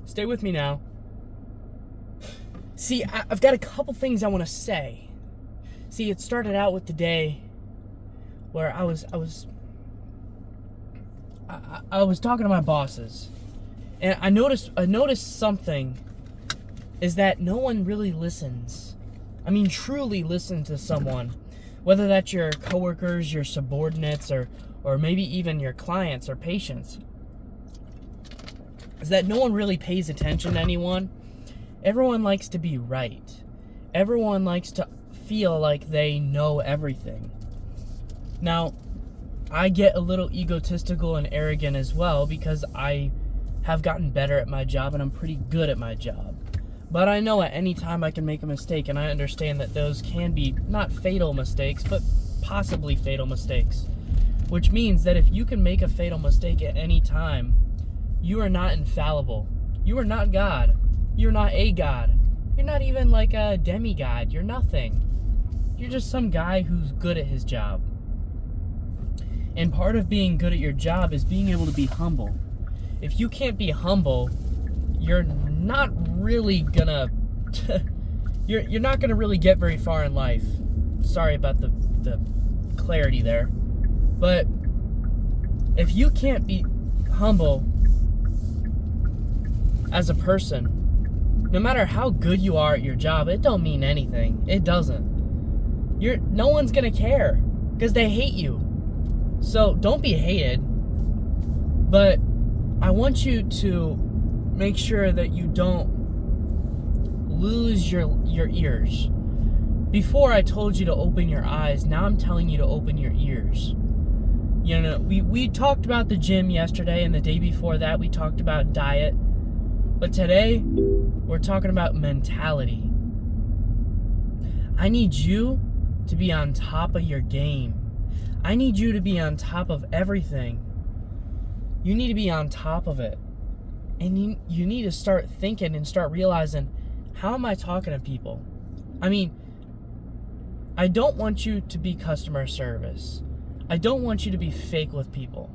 Stay with me now. See, I've got a couple things I want to say. See, it started out with the day where I was talking to my bosses, and I noticed something is that no one really listens. I mean, truly listen to someone, whether that's your coworkers, your subordinates, or maybe even your clients or patients. Is that no one really pays attention to anyone. Everyone likes to be right. Everyone likes to feel like they know everything. Now, I get a little egotistical and arrogant as well because I have gotten better at my job and I'm pretty good at my job. But I know at any time I can make a mistake, and I understand that those can be not fatal mistakes, but possibly fatal mistakes. Which means that if you can make a fatal mistake at any time, you are not infallible. You are not God. You're not a God. You're not even like a demigod. You're nothing. You're just some guy who's good at his job. And part of being good at your job is being able to be humble. If you can't be humble, you're not really gonna you're not gonna really get very far in life. Sorry about the clarity there. But if you can't be humble as a person, no matter how good you are at your job, it don't mean anything. It doesn't. No one's gonna care because they hate you. So don't be hated. But I want you to make sure that you don't lose your ears. Before I told you to open your eyes, now I'm telling you to open your ears. You know, we talked about the gym yesterday, and the day before that we talked about diet. But today, we're talking about mentality. I need you to be on top of your game. I need you to be on top of everything. You need to be on top of it. And you need to start thinking and start realizing, how am I talking to people? I mean, I don't want you to be customer service. I don't want you to be fake with people.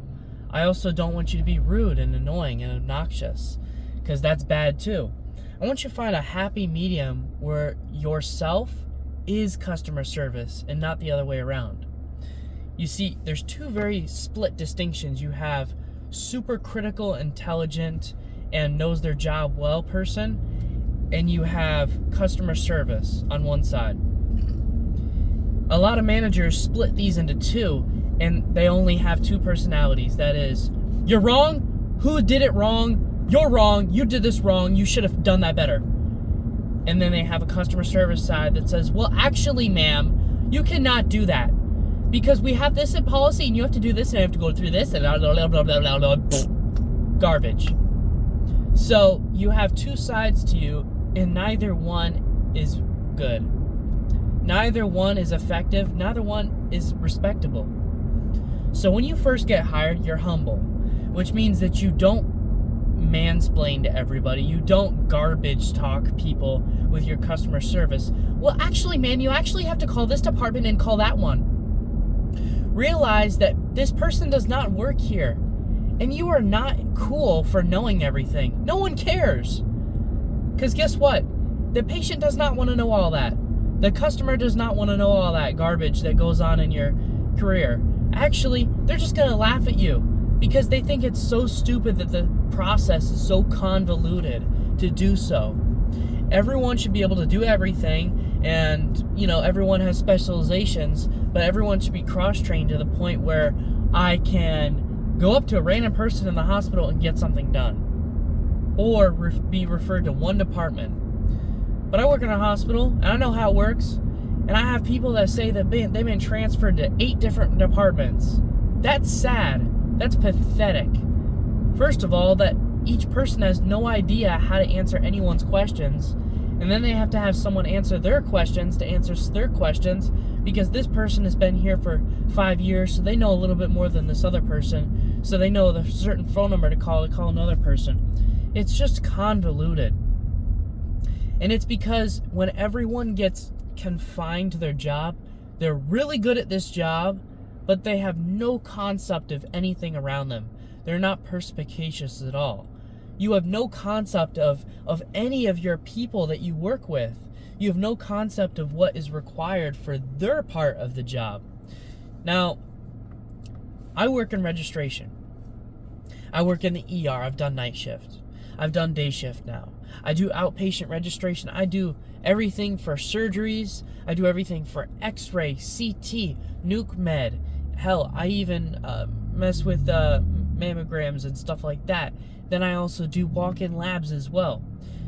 I also don't want you to be rude and annoying and obnoxious, because that's bad too. I want you to find a happy medium where yourself is customer service and not the other way around. You see, there's two very split distinctions. You have super critical, intelligent, and knows their job well person, and you have customer service on one side. A lot of managers split these into two, and they only have two personalities. That is, you're wrong, who did it wrong, you're wrong, you did this wrong, you should have done that better. And then they have a customer service side that says, well, actually, ma'am, you cannot do that, because we have this in policy, and you have to do this, and I have to go through this, and blah, blah, blah, blah, blah, blah, blah. Garbage. So you have two sides to you, and neither one is good. Neither one is effective. Neither one is respectable. So when you first get hired, you're humble, which means that you don't mansplain to everybody. You don't garbage talk people with your customer service. Well, actually, ma'am, you actually have to call this department and call that one. Realize that this person does not work here. And you are not cool for knowing everything. No one cares. Because guess what? The patient does not want to know all that. The customer does not want to know all that garbage that goes on in your career. Actually, they're just going to laugh at you because they think it's so stupid that the process is so convoluted to do so. Everyone should be able to do everything, and, you know, everyone has specializations, but everyone should be cross-trained to the point where I can go up to a random person in the hospital and get something done, or be referred to one department. But I work in a hospital, and I know how it works, and I have people that say that they've been transferred to 8 different departments. That's sad. That's pathetic. First of all, that each person has no idea how to answer anyone's questions, and then they have to have someone answer their questions to answer their questions, because this person has been here for 5 years, so they know a little bit more than this other person, so they know the certain phone number to call another person. It's just convoluted. And it's because when everyone gets confined to their job, they're really good at this job, but they have no concept of anything around them. They're not perspicacious at all. You have no concept of any of your people that you work with. You have no concept of what is required for their part of the job. Now, I work in registration. I work in the ER. I've done night shift. I've done day shift now. I do outpatient registration. I do everything for surgeries. I do everything for x-ray, CT, nuke med. Hell, I even mess with mammograms and stuff like that. Then I also do walk-in labs as well.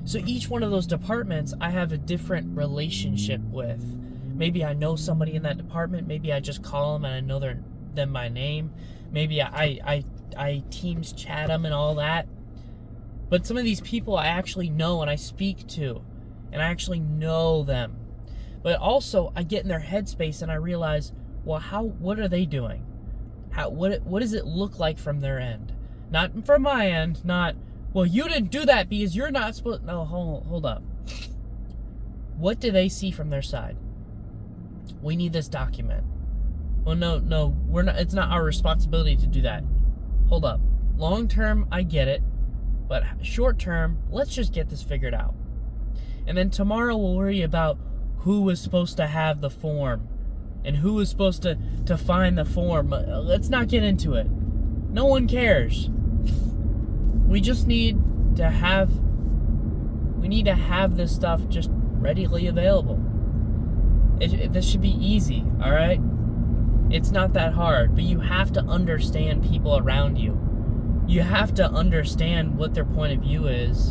So each one of those departments I have a different relationship with. Maybe I know somebody in that department. Maybe I just call them and I know them by name. Maybe I Teams chat them and all that. But some of these people I actually know and I speak to. And I actually know them. But also I get in their headspace and I realize, well, what are they doing? What does it look like from their end? Not from my end, not, well, you didn't do that because you're not supposed... No, hold up. What do they see from their side? We need this document. Well, no, we're not. It's not our responsibility to do that. Hold up. Long term, I get it. But short term, let's just get this figured out. And then tomorrow we'll worry about who was supposed to have the form and who was supposed to find the form. Let's not get into it. No one cares. We just need to have this stuff just readily available. This should be easy, all right? It's not that hard, but you have to understand people around you. You have to understand what their point of view is,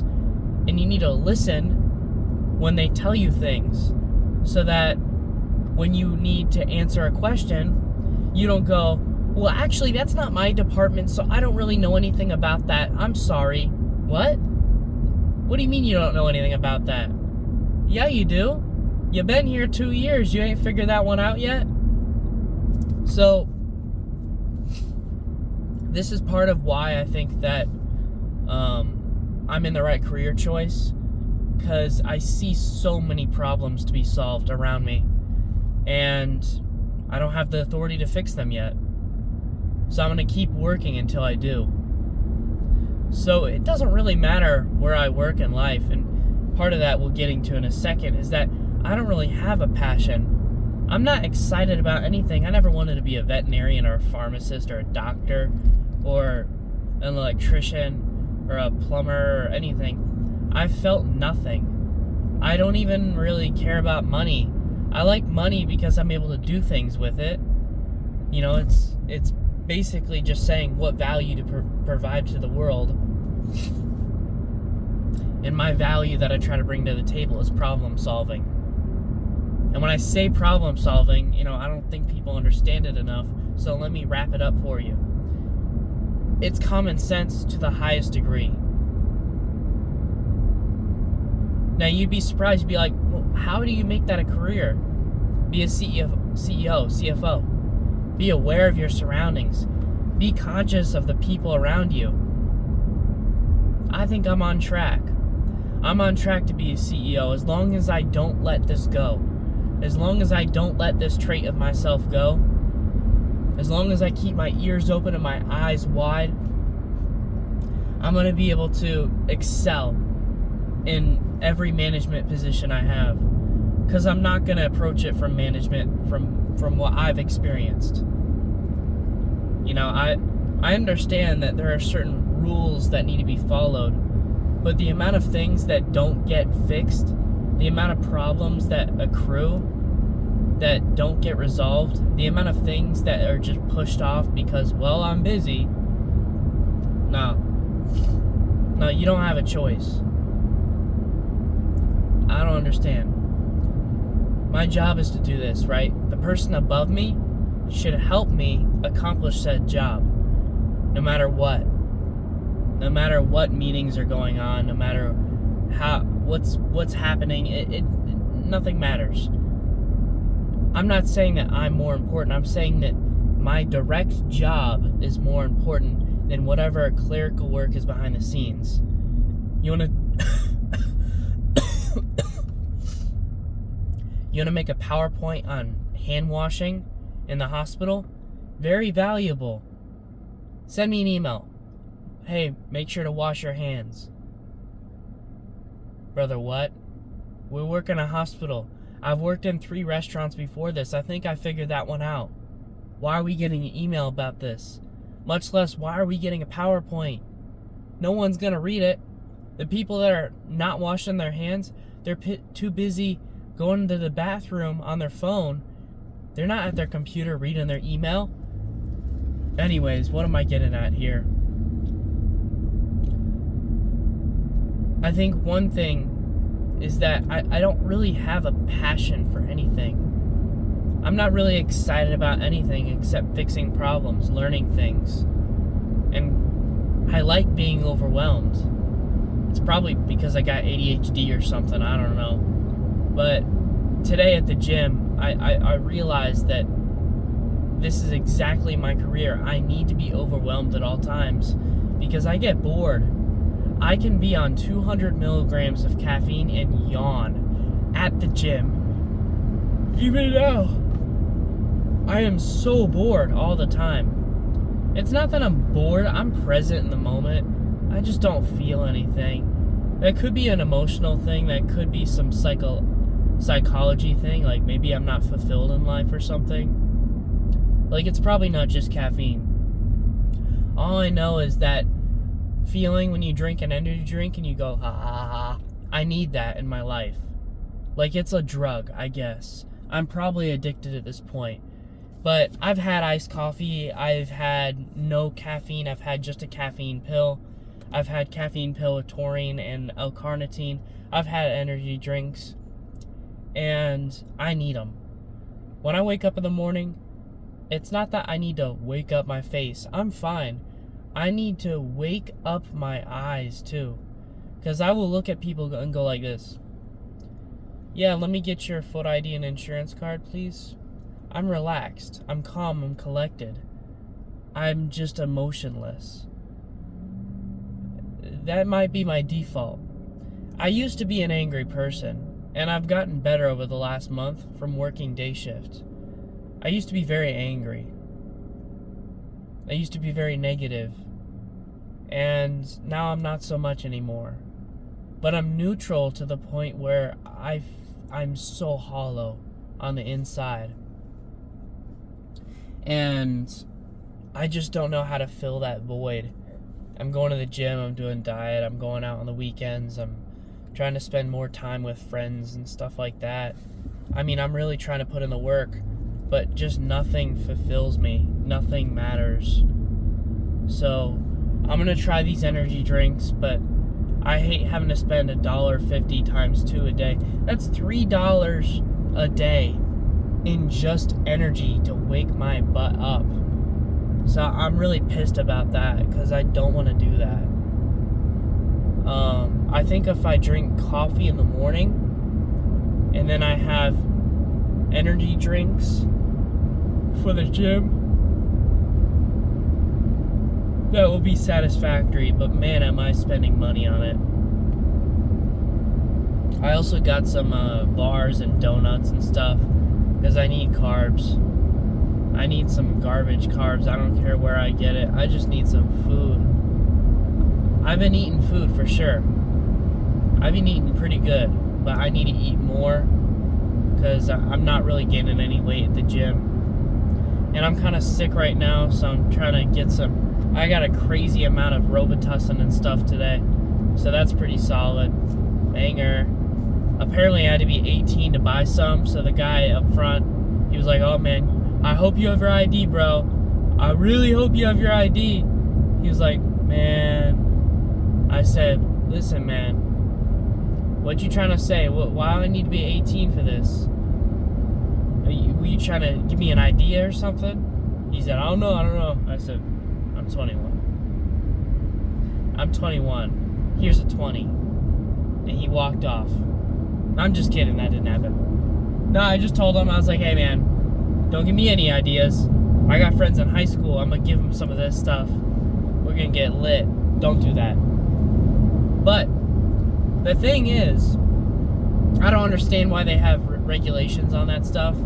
and you need to listen when they tell you things so that when you need to answer a question, you don't go, well, actually, that's not my department, so I don't really know anything about that. I'm sorry. What? What do you mean you don't know anything about that? Yeah, you do. You've been here 2 years. You ain't figured that one out yet? So, this is part of why I think that I'm in the right career choice, because I see so many problems to be solved around me, and I don't have the authority to fix them yet. So I'm going to keep working until I do. So it doesn't really matter where I work in life, and part of that we'll get into in a second is that I don't really have a passion. I'm not excited about anything. I never wanted to be a veterinarian or a pharmacist or a doctor or an electrician or a plumber or anything. I felt nothing. I don't even really care about money. I like money because I'm able to do things with it. You know, it's basically just saying what value to provide to the world. And my value that I try to bring to the table is problem solving. And when I say problem solving, you know, I don't think people understand it enough, so let me wrap it up for you. It's common sense to the highest degree. Now, you'd be surprised, you'd be like, well, how do you make that a career? Be a CEO, CFO. Be aware of your surroundings. Be conscious of the people around you. I think I'm on track. I'm on track to be a CEO as long as I don't let this go. As long as I don't let this trait of myself go. As long as I keep my ears open and my eyes wide, I'm going to be able to excel in every management position I have. Because I'm not going to approach it from management from what I've experienced. You know, I understand that there are certain rules that need to be followed, but the amount of things that don't get fixed, the amount of problems that accrue that don't get resolved, the amount of things that are just pushed off because, well, I'm busy. No, you don't have a choice. I don't understand. My job is to do this, right? The person above me should help me accomplish said job, no matter what. No matter what meetings are going on, no matter what's happening, nothing matters. I'm not saying that I'm more important. I'm saying that my direct job is more important than whatever clerical work is behind the scenes. You want to make a PowerPoint on hand washing in the hospital? Very valuable. Send me an email. hey, make sure to wash your hands. Brother, what? We work in a hospital. I've worked in 3 restaurants before this. I think I figured that one out. Why are we getting an email about this? Much less, why are we getting a PowerPoint? No one's going to read it. The people that are not washing their hands, they're too busy going to the bathroom on their phone. They're not at their computer reading their email. Anyways, what am I getting at here? I think one thing is that I don't really have a passion for anything. I'm not really excited about anything except fixing problems, learning things. And I like being overwhelmed. It's probably because I got ADHD or something, I don't know. But today at the gym, I realized that this is exactly my career. I need to be overwhelmed at all times because I get bored. I can be on 200 milligrams of caffeine and yawn at the gym. Even now, I am so bored all the time. It's not that I'm bored, I'm present in the moment. I just don't feel anything. That could be an emotional thing, that could be some psychology thing, like maybe I'm not fulfilled in life or something. Like, it's probably not just caffeine. All I know is that feeling when you drink an energy drink and you go, ha ha ha, I need that in my life. Like, it's a drug, I guess. I'm probably addicted at this point. But I've had iced coffee, I've had no caffeine, I've had just a caffeine pill. I've had caffeine pill with taurine and L-carnitine. I've had energy drinks. And I need them. When I wake up in the morning, it's not that I need to wake up my face. I'm fine. I need to wake up my eyes too. Because I will look at people and go like this. Yeah, let me get your foot ID and insurance card, please. I'm relaxed. I'm calm. I'm collected. I'm just emotionless. That might be my default. I used to be an angry person, and I've gotten better over the last month from working day shift. I used to be very angry. I used to be very negative. And now I'm not so much anymore. But I'm neutral to the point where I'm so hollow on the inside. And I just don't know how to fill that void. I'm going to the gym, I'm doing diet, I'm going out on the weekends, I'm trying to spend more time with friends and stuff like that. I mean, I'm really trying to put in the work, but just nothing fulfills me. Nothing matters. So I'm going to try these energy drinks, but I hate having to spend $1.50 times 2 a day. That's $3 a day in just energy to wake my butt up. So I'm really pissed about that because I don't want to do that. I think if I drink coffee in the morning and then I have energy drinks for the gym, that will be satisfactory, but man, am I spending money on it. I also got some bars and donuts and stuff because I need carbs. I need some garbage carbs. I don't care where I get it. I just need some food. I've been eating food for sure. I've been eating pretty good, but I need to eat more because I'm not really gaining any weight at the gym. And I'm kind of sick right now, so I'm trying to get some. I got a crazy amount of Robitussin and stuff today, so that's pretty solid. Banger. Apparently I had to be 18 to buy some, so the guy up front, he was like, oh man, I hope you have your ID, bro. I really hope you have your ID. He was like, man. I said, listen, man. What you trying to say? Why do I need to be 18 for this? Were you trying to give me an idea or something? He said, I don't know. I said, I'm 21. I'm 21. Here's a 20. And he walked off. I'm just kidding. That didn't happen. No, I just told him, I was like, hey, man, don't give me any ideas. I got friends in high school. I'm going to give them some of this stuff. We're going to get lit. Don't do that. But the thing is, I don't understand why they have regulations on that stuff.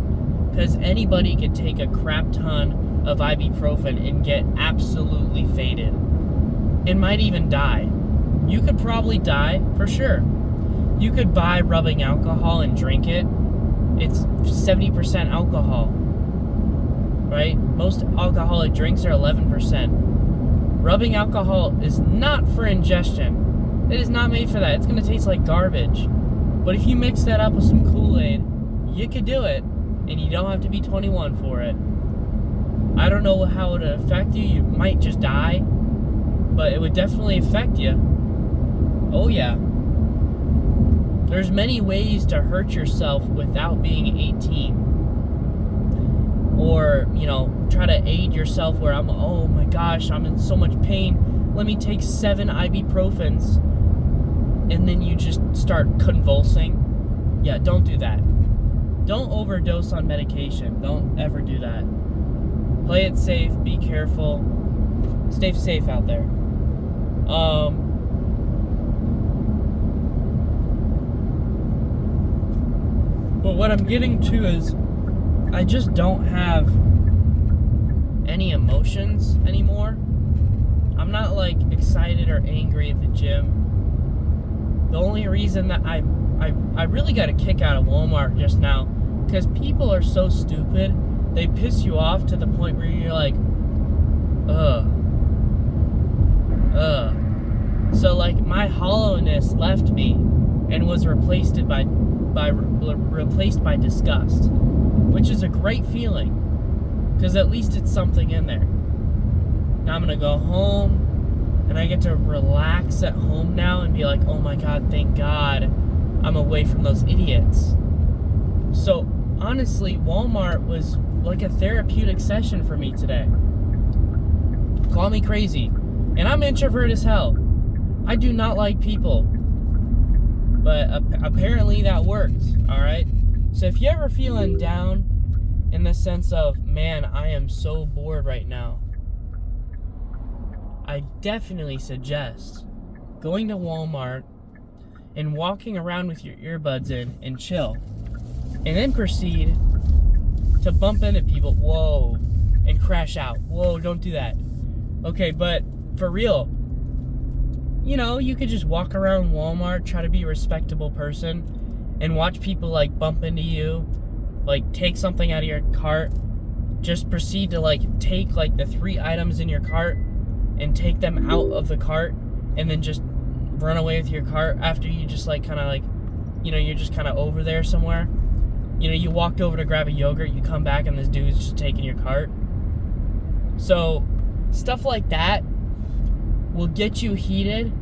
Because anybody could take a crap ton of ibuprofen and get absolutely faded. and might even die. You could probably die, for sure. You could buy rubbing alcohol and drink it. It's 70% alcohol, right? Most alcoholic drinks are 11%. Rubbing alcohol is not for ingestion. It is not made for that. It's going to taste like garbage. But if you mix that up with some Kool-Aid, you could do it, and you don't have to be 21 for it. I don't know how it would affect you. You might just die, but it would definitely affect you. Oh yeah. There's many ways to hurt yourself without being 18. Or, try to aid yourself where oh my gosh, I'm in so much pain. Let me take 7 ibuprofens. And then you just start convulsing. Yeah, don't do that. Don't overdose on medication. Don't ever do that. Play it safe. Be careful. Stay safe out there. But what I'm getting to is I just don't have any emotions anymore. I'm not like excited or angry at the gym. The only reason that I really got a kick out of Walmart just now, because people are so stupid. They piss you off to the point where you're like, So like my hollowness left me and was replaced by disgust, which is a great feeling, because at least it's something in there. Now I'm gonna go home, and I get to relax at home now and be like, oh my God, thank God I'm away from those idiots. So honestly, Walmart was like a therapeutic session for me today. Call me crazy. And I'm introvert as hell. I do not like people. But apparently that worked, alright? So if you're ever feeling down in the sense of, man, I am so bored right now, I definitely suggest going to Walmart and walking around with your earbuds in and chill. And then proceed to bump into people, whoa, and crash out. Whoa, don't do that. Okay, but for real, you could just walk around Walmart, try to be a respectable person, and watch people like bump into you, like take something out of your cart, just proceed to like take like the 3 items in your cart and take them out of the cart, and then just run away with your cart after you just like kind of like, you're just kind of over there somewhere. You walked over to grab a yogurt, you come back and this dude's just taking your cart. So stuff like that will get you heated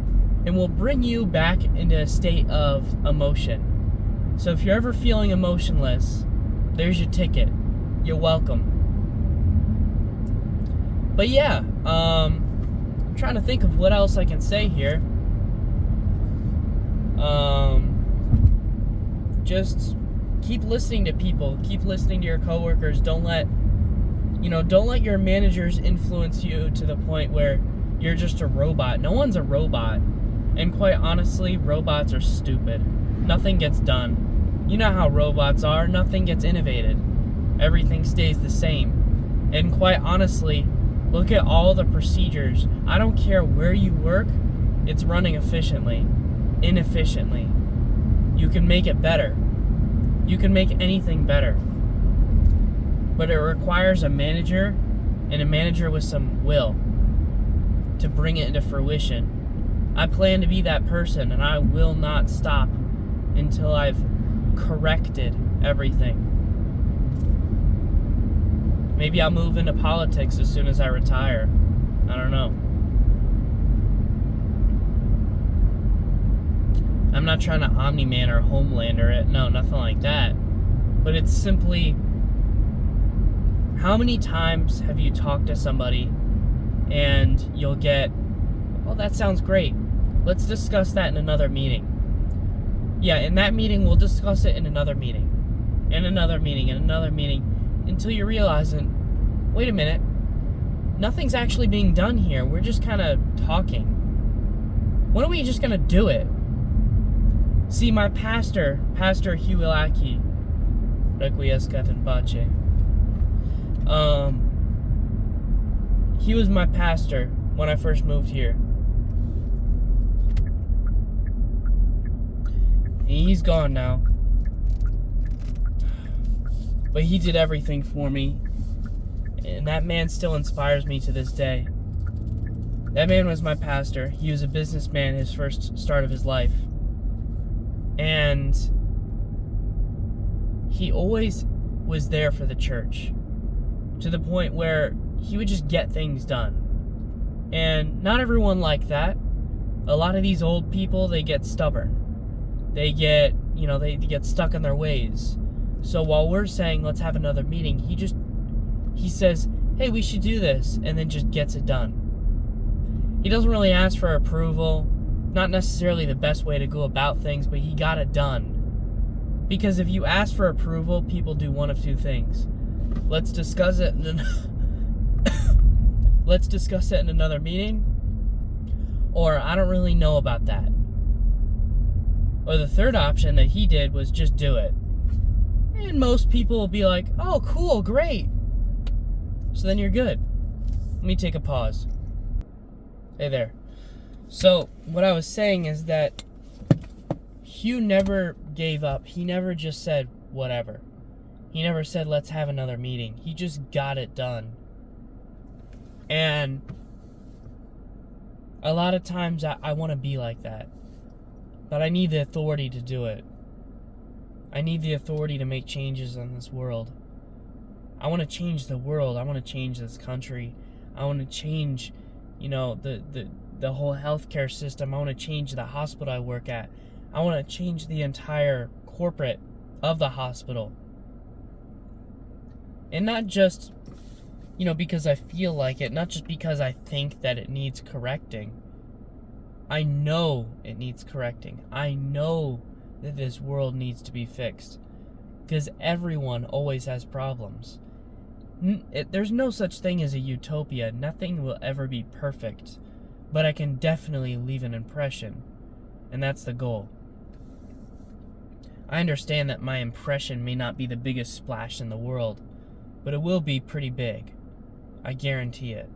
and will bring you back into a state of emotion. So if you're ever feeling emotionless, there's your ticket. You're welcome. But yeah, I'm trying to think of what else I can say here. Just keep listening to people. Keep listening to your coworkers. Don't let your managers influence you to the point where you're just a robot. No one's a robot. And quite honestly, robots are stupid. Nothing gets done. You know how robots are. Nothing gets innovated. Everything stays the same. And quite honestly, look at all the procedures. I don't care where you work, it's running efficiently. Inefficiently. You can make it better. You can make anything better. But it requires a manager, and a manager with some will to bring it into fruition. I plan to be that person, and I will not stop until I've corrected everything. Maybe I'll move into politics as soon as I retire. I don't know. I'm not trying to Omni-Man or Homelander it. No, nothing like that. But it's simply, how many times have you talked to somebody and you'll get, well, that sounds great. Let's discuss that in another meeting. Yeah, in that meeting, we'll discuss it in another meeting. In another meeting, in another meeting. Until you realize, wait a minute, nothing's actually being done here. We're just kind of talking. When are we just going to do it? See, my Pastor Huilaki, Requiescat in Pace, he was my pastor when I first moved here. He's gone now. But he did everything for me. And that man still inspires me to this day. That man was my pastor. He was a businessman his first start of his life. And he always was there for the church. To the point where he would just get things done. And not everyone like that. A lot of these old people, they get stubborn. They get, they get stuck in their ways. So while we're saying, let's have another meeting, he says, hey, we should do this, and then just gets it done. He doesn't really ask for approval. Not necessarily the best way to go about things, but he got it done. Because if you ask for approval, people do one of two things. Let's discuss it in another meeting, or I don't really know about that. Or the third option that he did was just do it. And most people will be like, oh, cool, great. So then you're good. Let me take a pause. Hey there. So, what I was saying is that Hugh never gave up. He never just said, whatever. He never said, let's have another meeting. He just got it done. And a lot of times I want to be like that. But I need the authority to do it. I need the authority to make changes in this world. I want to change the world. I want to change this country. I want to change, the whole healthcare system. I want to change the hospital I work at. I want to change the entire corporate of the hospital. And not just, because I feel like it, not just because I think that it needs correcting. I know it needs correcting. I know that this world needs to be fixed. Because everyone always has problems. There's no such thing as a utopia. Nothing will ever be perfect. But I can definitely leave an impression. And that's the goal. I understand that my impression may not be the biggest splash in the world, but it will be pretty big. I guarantee it.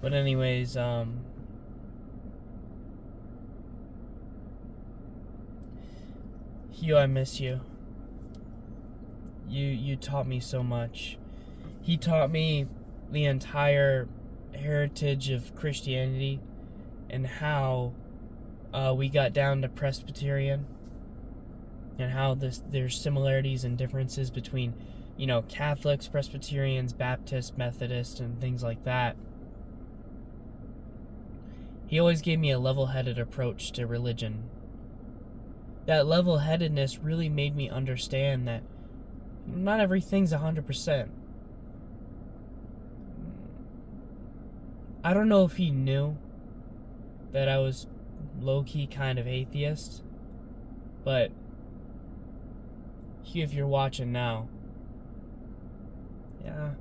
But anyways, Hugh, I miss you. You taught me so much. He taught me the entire heritage of Christianity and how we got down to Presbyterian and how there's similarities and differences between, Catholics, Presbyterians, Baptists, Methodists, and things like that. He always gave me a level-headed approach to religion. That level-headedness really made me understand that not everything's 100%. I don't know if he knew that I was low-key kind of atheist, but Hugh, if you're watching now, yeah,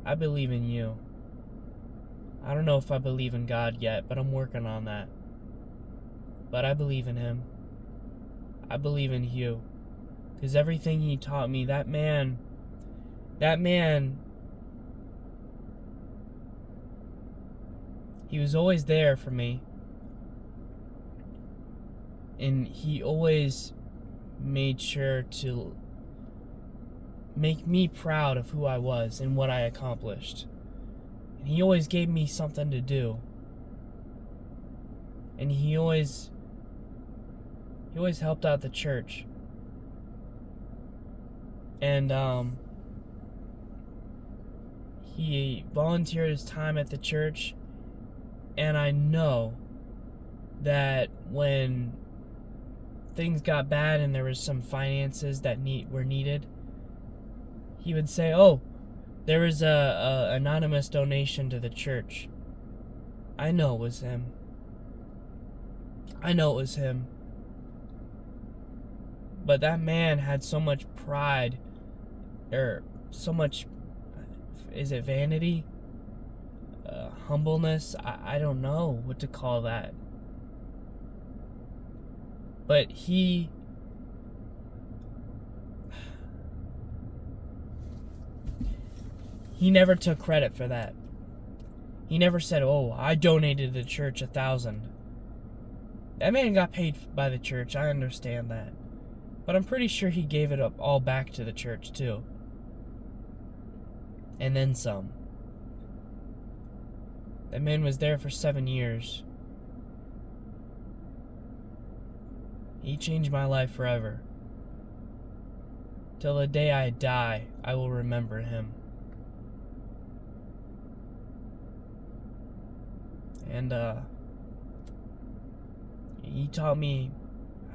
I believe in you. I don't know if I believe in God yet, but I'm working on that. But I believe in him. I believe in Hugh. Because everything he taught me, that man, he was always there for me. And he always made sure to make me proud of who I was and what I accomplished. And he always gave me something to do. And he always helped out the church. And he volunteered his time at the church. And I know that when things got bad and there was some finances that were needed, he would say, oh, there was a anonymous donation to the church. I know it was him. But that man had so much pride, or so much, is it vanity? Humbleness? I don't know what to call that. But he never took credit for that. He never said, "Oh, I donated to the church 1,000." That man got paid by the church, I understand that. But I'm pretty sure he gave it up all back to the church, too. And then some. That man was there for 7 years. He changed my life forever. Till the day I die, I will remember him. And, he taught me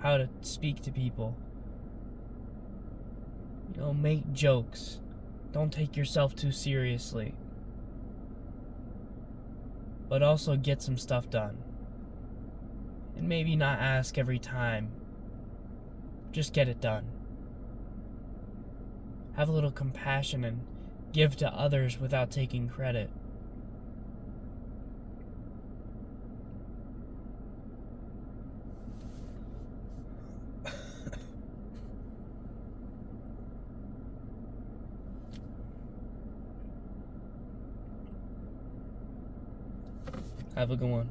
how to speak to people. You know, make jokes. Don't take yourself too seriously. But also get some stuff done. And maybe not ask every time. Just get it done. Have a little compassion and give to others without taking credit. Have a good one.